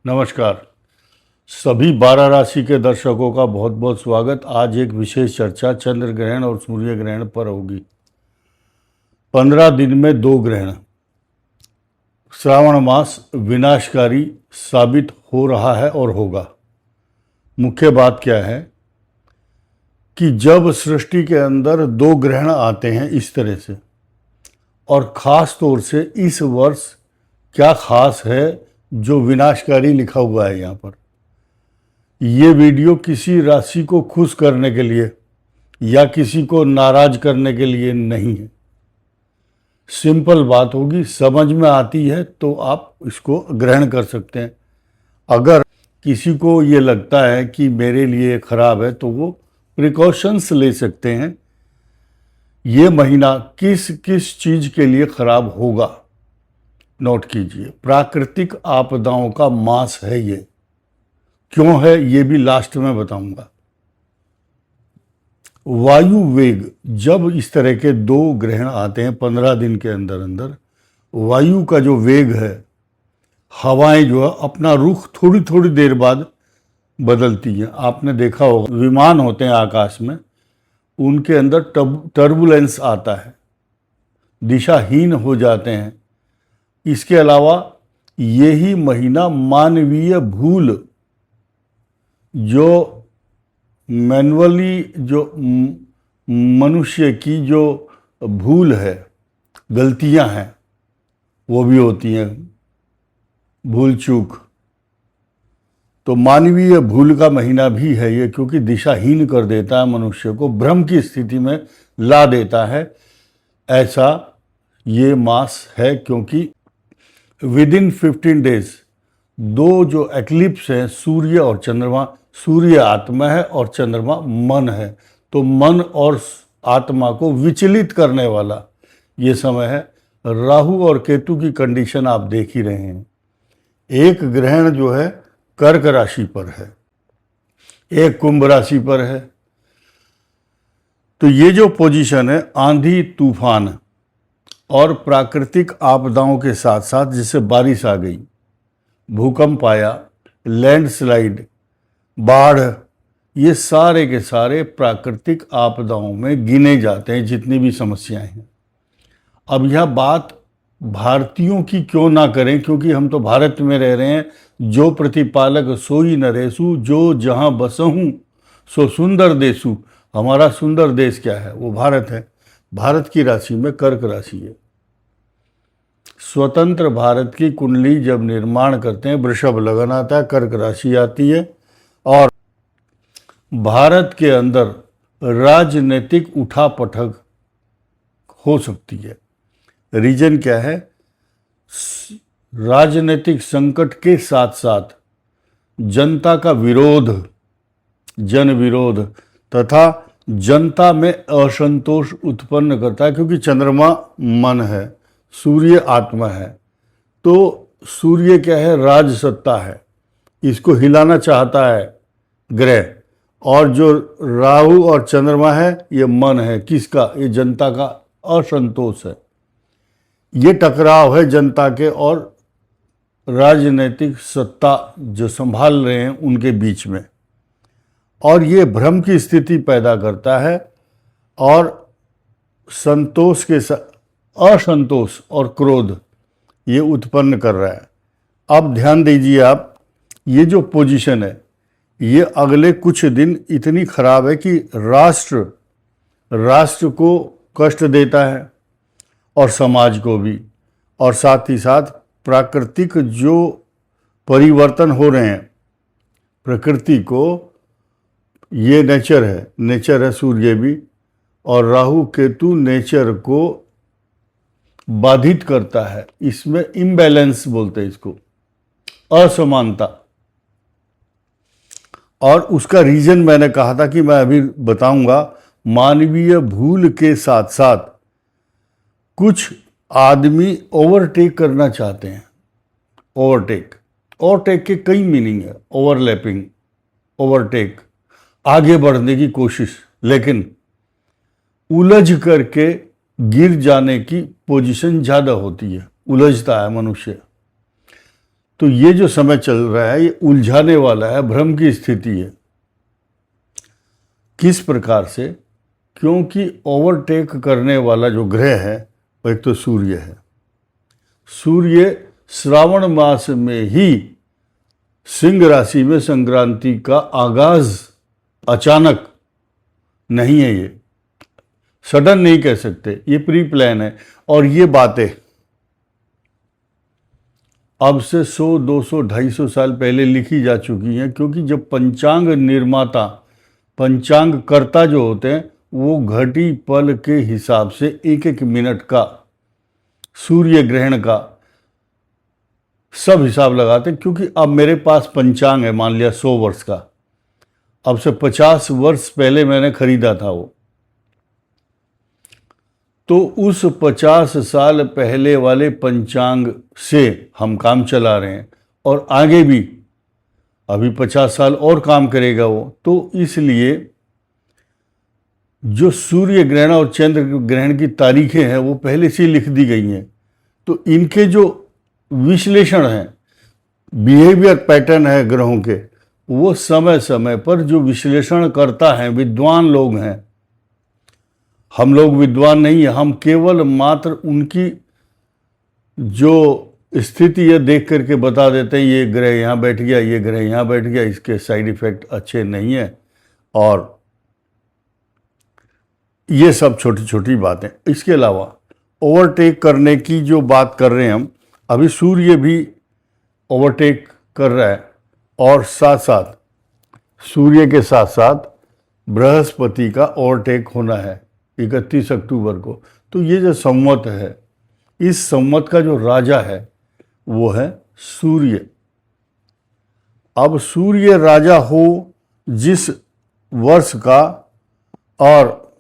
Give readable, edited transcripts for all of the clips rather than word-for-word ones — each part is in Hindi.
नमस्कार। सभी 12 राशि के दर्शकों का बहुत बहुत स्वागत। आज एक विशेष चर्चा चंद्र ग्रहण और सूर्य ग्रहण पर होगी। 15 दिन में 2 ग्रहण। श्रावण मास विनाशकारी साबित हो रहा है और होगा। मुख्य बात क्या है कि जब सृष्टि के अंदर 2 ग्रहण आते हैं इस तरह से, और ख़ास तौर से इस वर्ष क्या खास है जो विनाशकारी लिखा हुआ है यहाँ पर। ये वीडियो किसी राशि को खुश करने के लिए या किसी को नाराज करने के लिए नहीं है। सिंपल बात होगी, समझ में आती है तो आप इसको ग्रहण कर सकते हैं। अगर किसी को ये लगता है कि मेरे लिए खराब है तो वो प्रिकॉशंस ले सकते हैं। ये महीना किस किस चीज़ के लिए खराब होगा नोट कीजिए। प्राकृतिक आपदाओं का मास है ये। क्यों है ये भी लास्ट में बताऊंगा। वायु वेग, जब इस तरह के 2 ग्रहण आते हैं 15 दिन के अंदर अंदर, वायु का जो वेग है, हवाएं जो है अपना रुख थोड़ी थोड़ी देर बाद बदलती हैं। आपने देखा होगा विमान होते हैं आकाश में, उनके अंदर टर्बुलेंस आता है, दिशाहीन हो जाते हैं। इसके अलावा यही महीना मानवीय भूल, जो मैनुअली जो मनुष्य की जो भूल है, गलतियां हैं, वो भी होती हैं, भूल चूक। तो मानवीय भूल का महीना भी है ये, क्योंकि दिशाहीन कर देता है, मनुष्य को भ्रम की स्थिति में ला देता है। ऐसा ये मास है, क्योंकि विदिन 15 डेज 2 जो एक्लिप्स हैं, सूर्य और चंद्रमा, सूर्य आत्मा है और चंद्रमा मन है, तो मन और आत्मा को विचलित करने वाला ये समय है। राहु और केतु की कंडीशन आप देख ही रहे हैं। एक ग्रहण जो है कर्क राशि पर है, एक कुंभ राशि पर है। तो ये जो पोजीशन है, आंधी तूफान और प्राकृतिक आपदाओं के साथ साथ, जैसे बारिश आ गई, भूकंप आया, लैंडस्लाइड, बाढ़, ये सारे के सारे प्राकृतिक आपदाओं में गिने जाते हैं, जितनी भी समस्याएं हैं। अब यह बात भारतीयों की क्यों ना करें, क्योंकि हम तो भारत में रह रहे हैं। जो प्रतिपालक सोई नरेसु, जो जहाँ बसहूँ सो सुंदर देशु। हमारा सुंदर देश क्या है? वो भारत है। भारत की राशि में कर्क राशि है। स्वतंत्र भारत की कुंडली जब निर्माण करते हैं, वृषभ लगन आता है, कर्क राशि आती है, और भारत के अंदर राजनीतिक उठापटक हो सकती है। रीजन क्या है? राजनीतिक संकट के साथ साथ जनता का विरोध, जन विरोध तथा जनता में असंतोष उत्पन्न करता है, क्योंकि चंद्रमा मन है, सूर्य आत्मा है। तो सूर्य क्या है? राज सत्ता है, इसको हिलाना चाहता है ग्रह। और जो राहु और चंद्रमा है, ये मन है, किसका? ये जनता का असंतोष है। ये टकराव है जनता के और राजनीतिक सत्ता जो संभाल रहे हैं उनके बीच में, और ये भ्रम की स्थिति पैदा करता है और संतोष के साथ असंतोष और क्रोध ये उत्पन्न कर रहा है। अब ध्यान दीजिए आप, ये जो पोजीशन है ये अगले कुछ दिन इतनी खराब है कि राष्ट्र को कष्ट देता है और समाज को भी, और साथ ही साथ प्राकृतिक जो परिवर्तन हो रहे हैं प्रकृति को, ये नेचर है सूर्य भी, और राहु केतु नेचर को बाधित करता है। इसमें इम्बैलेंस बोलते हैं इसको, असमानता। और उसका रीजन मैंने कहा था कि मैं अभी बताऊंगा। मानवीय भूल के साथ साथ कुछ आदमी ओवरटेक करना चाहते हैं। ओवरटेक के कई मीनिंग है। ओवरलैपिंग, ओवरटेक, आगे बढ़ने की कोशिश, लेकिन उलझ करके गिर जाने की पोजीशन ज़्यादा होती है, उलझता है मनुष्य। तो ये जो समय चल रहा है ये उलझाने वाला है, भ्रम की स्थिति है। किस प्रकार से? क्योंकि ओवरटेक करने वाला जो ग्रह है वो एक तो सूर्य है। सूर्य श्रावण मास में ही सिंह राशि में संक्रांति का आगाज अचानक नहीं है, ये सडन नहीं कह सकते, ये प्री प्लान है। और ये बातें अब से 100, 200, 250 साल पहले लिखी जा चुकी हैं, क्योंकि जब पंचांग निर्माता, पंचांग कर्ता जो होते हैं, वो घटी पल के हिसाब से एक एक मिनट का सूर्य ग्रहण का सब हिसाब लगाते हैं। क्योंकि अब मेरे पास पंचांग है, मान लिया 100 वर्ष का, अब से 50 वर्ष पहले मैंने खरीदा था वो, तो उस 50 साल पहले वाले पंचांग से हम काम चला रहे हैं और आगे भी अभी 50 साल और काम करेगा वो। तो इसलिए जो सूर्य ग्रहण और चंद्र ग्रहण की तारीखें हैं वो पहले से ही लिख दी गई हैं। तो इनके जो विश्लेषण हैं, बिहेवियर पैटर्न है ग्रहों के, वो समय समय पर जो विश्लेषण करता है विद्वान लोग हैं। हम लोग विद्वान नहीं है, हम केवल मात्र उनकी जो स्थिति है देख करके बता देते हैं, ये ग्रह यहाँ बैठ गया, ये ग्रह यहाँ बैठ गया, इसके साइड इफेक्ट अच्छे नहीं है, और ये सब छोटी छोटी बातें। इसके अलावा ओवरटेक करने की जो बात कर रहे हैं हम, अभी सूर्य भी ओवरटेक कर रहा है, और साथ साथ सूर्य के साथ साथ बृहस्पति का ओवरटेक होना है 31 अक्टूबर को। तो ये जो संवत है, इस संवत का जो राजा है वो है सूर्य। अब सूर्य राजा हो जिस वर्ष का, और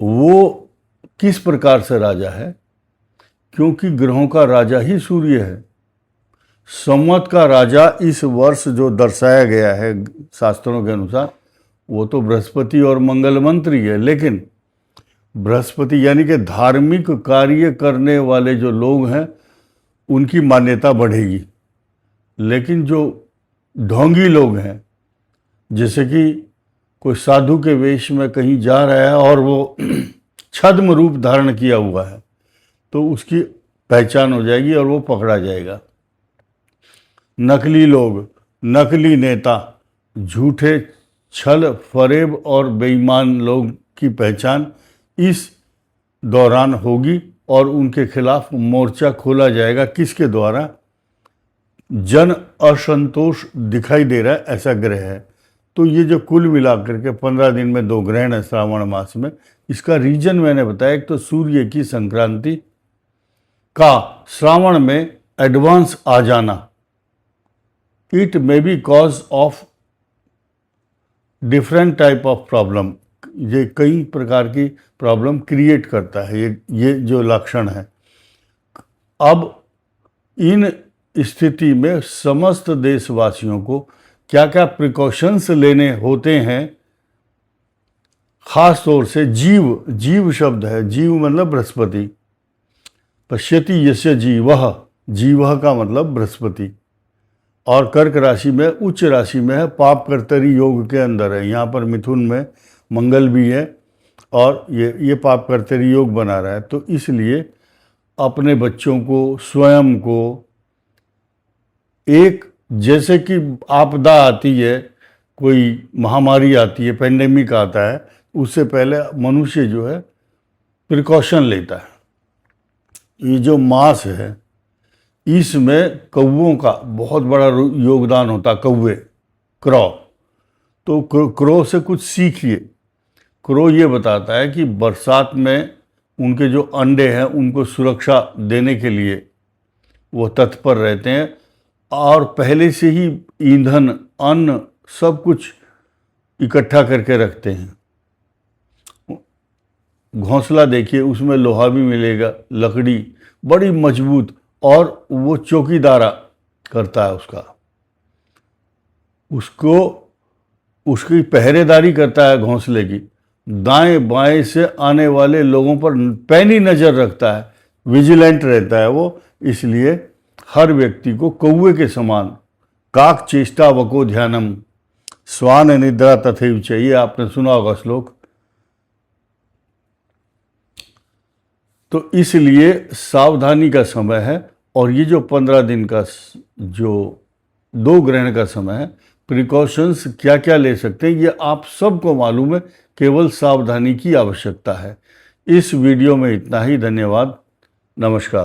वो किस प्रकार से राजा है? क्योंकि ग्रहों का राजा ही सूर्य है। संवत का राजा इस वर्ष जो दर्शाया गया है शास्त्रों के अनुसार, वो तो बृहस्पति और मंगल मंत्री है। लेकिन बृहस्पति यानी कि धार्मिक कार्य करने वाले जो लोग हैं उनकी मान्यता बढ़ेगी। लेकिन जो ढोंगी लोग हैं, जैसे कि कोई साधु के वेश में कहीं जा रहा है और वो छद्म रूप धारण किया हुआ है, तो उसकी पहचान हो जाएगी और वो पकड़ा जाएगा। नकली लोग, नकली नेता, झूठे छल फरेब और बेईमान लोग की पहचान इस दौरान होगी और उनके खिलाफ मोर्चा खोला जाएगा। किसके द्वारा? जन असंतोष दिखाई दे रहा है, ऐसा ग्रह है। तो ये जो कुल मिलाकर के 15 दिन में 2 ग्रहण है श्रावण मास में, इसका रीजन मैंने बताया। एक तो सूर्य की संक्रांति का श्रावण में एडवांस आ जाना, it may be cause of different type of problem, ये कई प्रकार की प्रॉब्लम क्रिएट करता है ये जो लक्षण है। अब इन स्थिति में समस्त देशवासियों को क्या क्या प्रिकॉशंस लेने होते हैं, खास तौर से जीव शब्द है, जीव मतलब बृहस्पति। पश्यति यस्य जीवः, जीवः का मतलब बृहस्पति, और कर्क राशि में उच्च राशि में है, पाप कर्तरी योग के अंदर है। यहाँ पर मिथुन में मंगल भी है और ये पाप कर्तरी योग बना रहा है। तो इसलिए अपने बच्चों को, स्वयं को, एक जैसे कि आपदा आती है, कोई महामारी आती है, पेंडेमिक आता है, उससे पहले मनुष्य जो है प्रिकॉशन लेता है। ये जो मास है इसमें कौवों का बहुत बड़ा योगदान होता है। कौवे, क्रो, तो क्रो से कुछ सीखिए। क्रो ये बताता है कि बरसात में उनके जो अंडे हैं उनको सुरक्षा देने के लिए वो तत्पर रहते हैं और पहले से ही ईंधन, अन्न, सब कुछ इकट्ठा करके रखते हैं। घोंसला देखिए, उसमें लोहा भी मिलेगा, लकड़ी बड़ी मजबूत, और वो चौकीदारा करता है उसकी पहरेदारी करता है घोंसले की। दाएं बाएं से आने वाले लोगों पर पैनी नज़र रखता है विजिलेंट रहता है वो। इसलिए हर व्यक्ति को कौवे के समान काक चेष्टा वको ध्यानम स्वान निद्रा तथैव च, ये आपने सुना होगा श्लोक। तो इसलिए सावधानी का समय है। और ये जो 15 दिन का जो 2 ग्रहण का समय है, प्रिकॉशंस क्या क्या ले सकते हैं ये आप सबको मालूम है, केवल सावधानी की आवश्यकता है। इस वीडियो में इतना ही। धन्यवाद, नमस्कार।